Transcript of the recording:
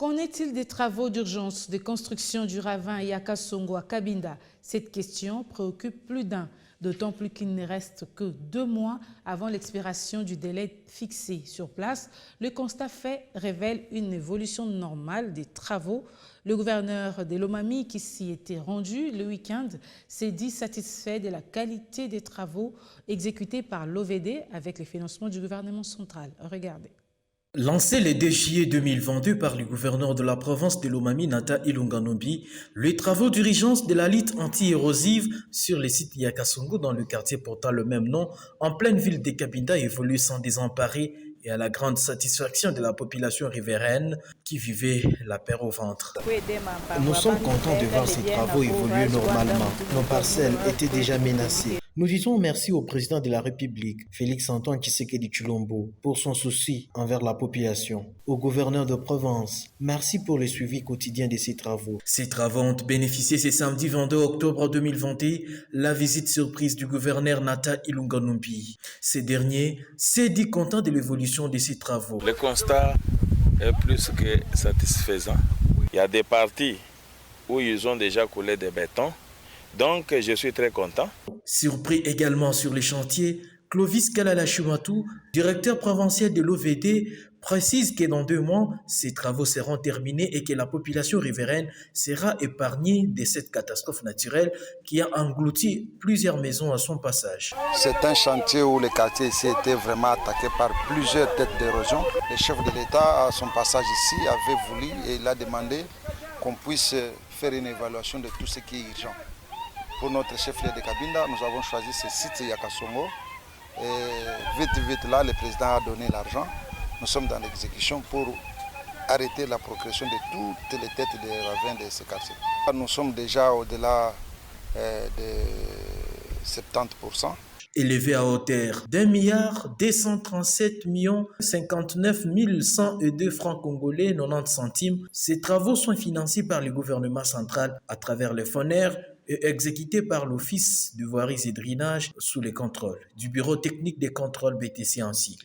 Qu'en est-il des travaux d'urgence de construction du ravin Yakasongo à Cabinda? Cette question préoccupe plus d'un, d'autant plus qu'il ne reste que 2 mois avant l'expiration du délai fixé. Sur place, le constat fait révèle une évolution normale des travaux. Le gouverneur de Lomami, qui s'y était rendu le week-end, s'est dit satisfait de la qualité des travaux exécutés par l'OVD avec le financement du gouvernement central. Regardez. Lancé le 2 juillet 2022 par le gouverneur de la province de Lomami, Nata Ilunganombi, les travaux d'urgence de la lutte anti-érosive sur le site Yakasongo dans le quartier portant le même nom, en pleine ville de Cabinda, évoluent sans désemparer et à la grande satisfaction de la population riveraine qui vivait la peur au ventre. Nous sommes contents de voir ces travaux évoluer normalement. Nos parcelles étaient déjà menacées. Nous disons merci au président de la République, Félix-Antoine Tshisekedi Tshilombo, pour son souci envers la population. Au gouverneur de Provence, merci pour le suivi quotidien de ces travaux. Ces travaux ont bénéficié ce samedi 22 octobre 2021, la visite surprise du gouverneur Nata Ilunganombi. Ce dernier s'est dit content de l'évolution de ces travaux. Le constat est plus que satisfaisant. Il y a des parties où ils ont déjà coulé des bétons. Donc, je suis très content. Surpris également sur les chantiers, Clovis Kalalachumatou, directeur provincial de l'OVD, précise que dans 2 mois, ces travaux seront terminés et que la population riveraine sera épargnée de cette catastrophe naturelle qui a englouti plusieurs maisons à son passage. C'est un chantier où le quartier ici était vraiment attaqué par plusieurs têtes d'érosion. Le chef de l'État, à son passage ici, avait voulu et il a demandé qu'on puisse faire une évaluation de tout ce qui est urgent. Pour notre chef-lieu de Cabinda, nous avons choisi ce site Yakasongo. Et vite là, le président a donné l'argent. Nous sommes dans l'exécution pour arrêter la progression de toutes les têtes de ravins de ce quartier. Nous sommes déjà au-delà de 70%. Élevé à hauteur d'1,237 059 102 francs congolais 90 centimes, ces travaux sont financés par le gouvernement central à travers le FONER et exécutés par l'Office de voiries et drainage sous le contrôle du Bureau technique des contrôles BTC en sigle.